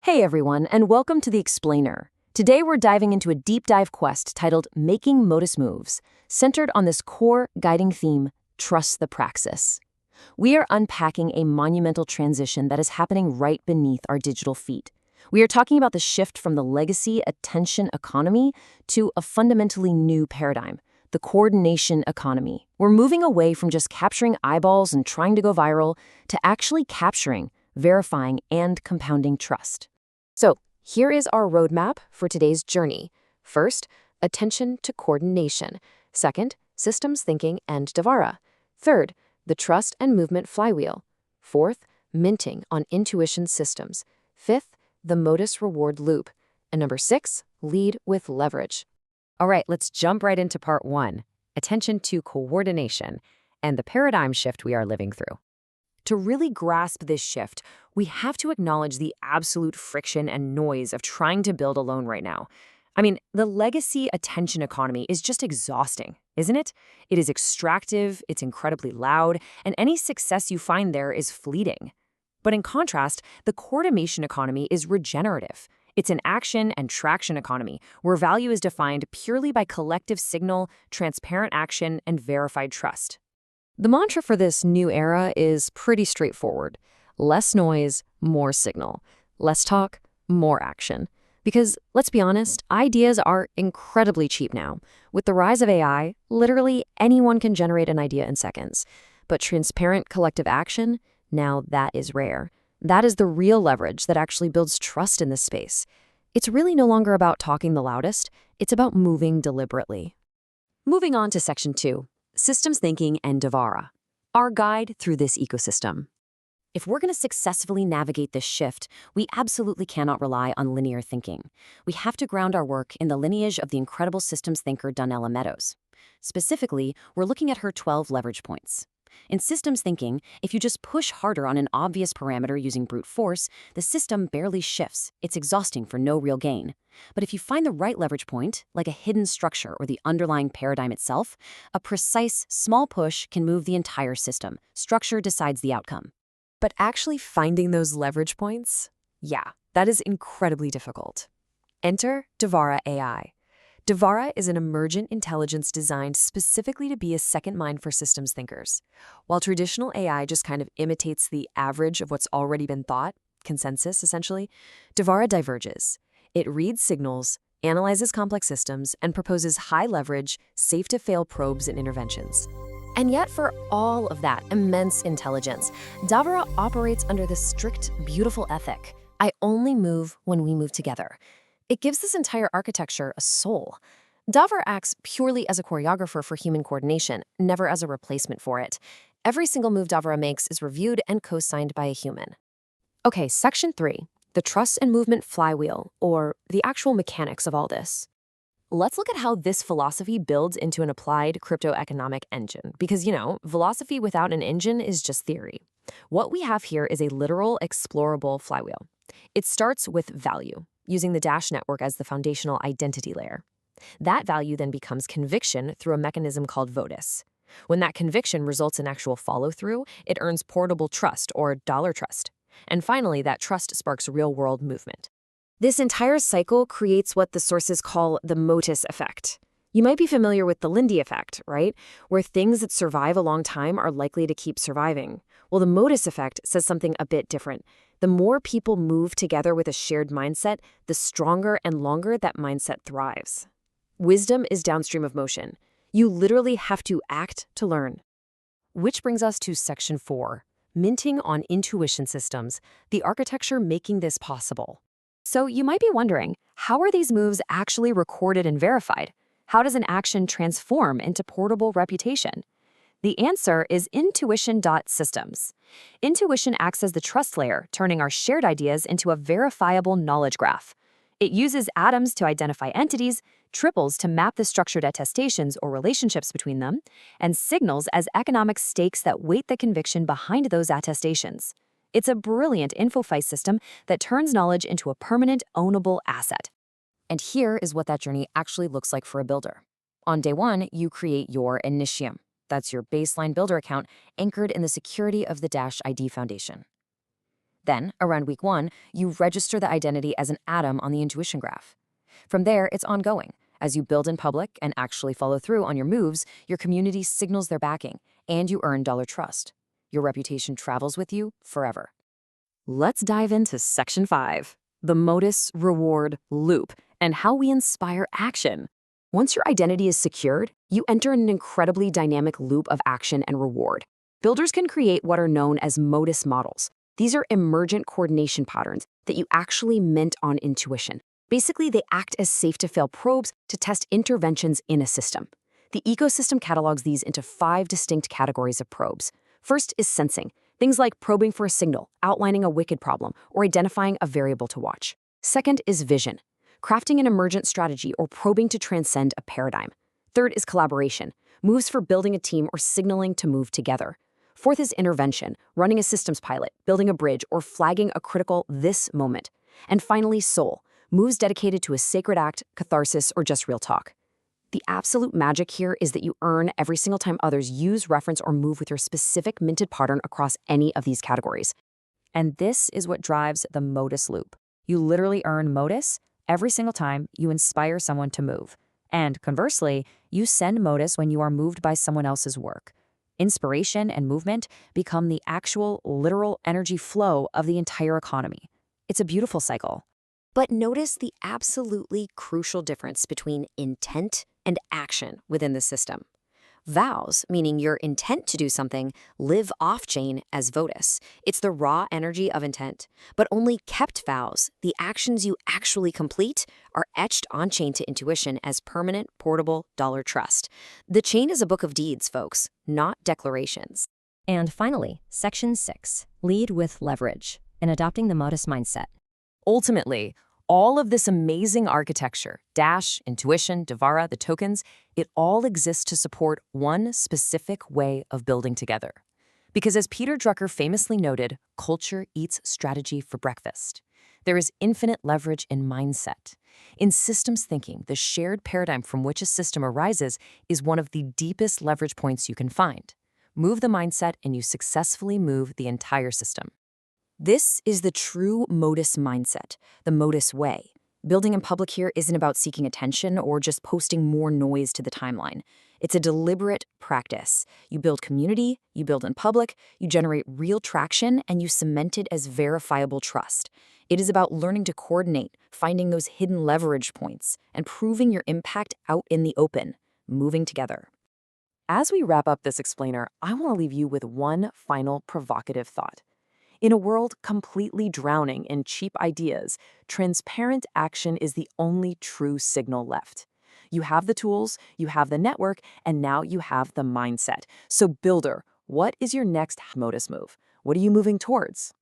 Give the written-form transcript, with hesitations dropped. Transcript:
Hey everyone, and welcome to The Explainer. Today we're diving into a deep dive quest titled Making Modus Moves, centered on this core guiding theme, trust the praxis. We are unpacking a monumental transition that is happening right beneath our digital feet. We are talking about the shift from the legacy attention economy to a fundamentally new paradigm, the coordination economy. We're moving away from just capturing eyeballs and trying to go viral to actually capturing, verifying, and compounding trust. So, here is our roadmap for today's journey. First, attention to coordination. Second, systems thinking and Davara. Third, the trust and movement flywheel. Fourth, minting on intuition systems. Fifth, the modus reward loop. And number 6, lead with leverage. All right, let's jump right into part 1, attention to coordination and the paradigm shift we are living through. To really grasp this shift, we have to acknowledge the absolute friction and noise of trying to build alone right now. I mean, the legacy attention economy is just exhausting, isn't it? It is extractive, it's incredibly loud, and any success you find there is fleeting. But in contrast, the coordination economy is regenerative. It's an action and traction economy where value is defined purely by collective signal, transparent action, and verified trust. The mantra for this new era is pretty straightforward. Less noise, more signal. Less talk, more action. Because, let's be honest, ideas are incredibly cheap now. With the rise of AI, literally anyone can generate an idea in seconds. But transparent collective action, now that is rare. That is the real leverage that actually builds trust in this space. It's really no longer about talking the loudest, it's about moving deliberately. Moving on to section 2. Systems thinking and Davara, our guide through this ecosystem. If we're going to successfully navigate this shift, we absolutely cannot rely on linear thinking. We have to ground our work in the lineage of the incredible systems thinker Donella Meadows. Specifically, we're looking at her 12 leverage points. In systems thinking, if you just push harder on an obvious parameter using brute force, the system barely shifts. It's exhausting for no real gain. But if you find the right leverage point, like a hidden structure or the underlying paradigm itself, a precise, small push can move the entire system. Structure decides the outcome. But actually finding those leverage points? Yeah, that is incredibly difficult. Enter Davara AI. Davara is an emergent intelligence designed specifically to be a second mind for systems thinkers. While traditional AI just kind of imitates the average of what's already been thought, consensus essentially, Davara diverges. It reads signals, analyzes complex systems, and proposes high-leverage, safe-to-fail probes and interventions. And yet, for all of that immense intelligence, Davara operates under this strict, beautiful ethic. I only move when we move together. It gives this entire architecture a soul. Davara acts purely as a choreographer for human coordination, never as a replacement for it. Every single move Davara makes is reviewed and co-signed by a human. Okay, section 3. The trust and movement flywheel, or the actual mechanics of all this. Let's look at how this philosophy builds into an applied crypto-economic engine. Because, philosophy without an engine is just theory. What we have here is a literal, explorable flywheel. It starts with value, using the Dash network as the foundational identity layer. That value then becomes conviction through a mechanism called Vodus. When that conviction results in actual follow-through, it earns portable trust, or dollar trust. And finally, that trust sparks real-world movement. This entire cycle creates what the sources call the motus effect. You might be familiar with the Lindy effect, right? Where things that survive a long time are likely to keep surviving. Well, the motus effect says something a bit different. The more people move together with a shared mindset, the stronger and longer that mindset thrives. Wisdom is downstream of motion. You literally have to act to learn. Which brings us to section 4, minting on intuition systems, the architecture making this possible. So you might be wondering, how are these moves actually recorded and verified? How does an action transform into portable reputation? The answer is Intuition.Systems. Intuition acts as the trust layer, turning our shared ideas into a verifiable knowledge graph. It uses atoms to identify entities, triples to map the structured attestations or relationships between them, and signals as economic stakes that weight the conviction behind those attestations. It's a brilliant info-fight system that turns knowledge into a permanent, ownable asset. And here is what that journey actually looks like for a builder. On day 1, you create your initium. That's your baseline builder account anchored in the security of the Dash ID Foundation. Then, around week 1, you register the identity as an atom on the intuition graph. From there, it's ongoing. As you build in public and actually follow through on your moves, your community signals their backing, and you earn dollar trust. Your reputation travels with you forever. Let's dive into Section 5, the modus reward loop, and how we inspire action. Once your identity is secured, you enter an incredibly dynamic loop of action and reward. Builders can create what are known as modus models. These are emergent coordination patterns that you actually mint on intuition. Basically, they act as safe-to-fail probes to test interventions in a system. The ecosystem catalogs these into 5 distinct categories of probes. First is sensing, things like probing for a signal, outlining a wicked problem, or identifying a variable to watch. Second is vision, crafting an emergent strategy or probing to transcend a paradigm. Third is collaboration, moves for building a team or signaling to move together. Fourth is intervention, running a systems pilot, building a bridge, or flagging a critical this moment. And finally, soul, moves dedicated to a sacred act, catharsis, or just real talk. The absolute magic here is that you earn every single time others use, reference, or move with your specific minted pattern across any of these categories. And this is what drives the modus loop. You literally earn modus every single time you inspire someone to move. And conversely, you send modus when you are moved by someone else's work. Inspiration and movement become the actual, literal energy flow of the entire economy. It's a beautiful cycle. But notice the absolutely crucial difference between intent and action within the system. Vows, meaning your intent to do something, live off-chain as votus. It's the raw energy of intent. But only kept vows, the actions you actually complete, are etched on-chain to intuition as permanent, portable dollar trust. The chain is a book of deeds, folks, not declarations. And finally, Section 6, lead with leverage, in adopting the modus mindset. Ultimately, all of this amazing architecture, Dash, Intuition, Devara, the tokens, it all exists to support one specific way of building together. Because as Peter Drucker famously noted, culture eats strategy for breakfast. There is infinite leverage in mindset. In systems thinking, the shared paradigm from which a system arises is one of the deepest leverage points you can find. Move the mindset and you successfully move the entire system. This is the true modus mindset, the modus way. Building in public here isn't about seeking attention or just posting more noise to the timeline. It's a deliberate practice. You build community, you build in public, you generate real traction, and you cement it as verifiable trust. It is about learning to coordinate, finding those hidden leverage points, and proving your impact out in the open, moving together. As we wrap up this explainer, I want to leave you with one final provocative thought. In a world completely drowning in cheap ideas, transparent action is the only true signal left. You have the tools, you have the network, and now you have the mindset. So builder, what is your next modus move? What are you moving towards?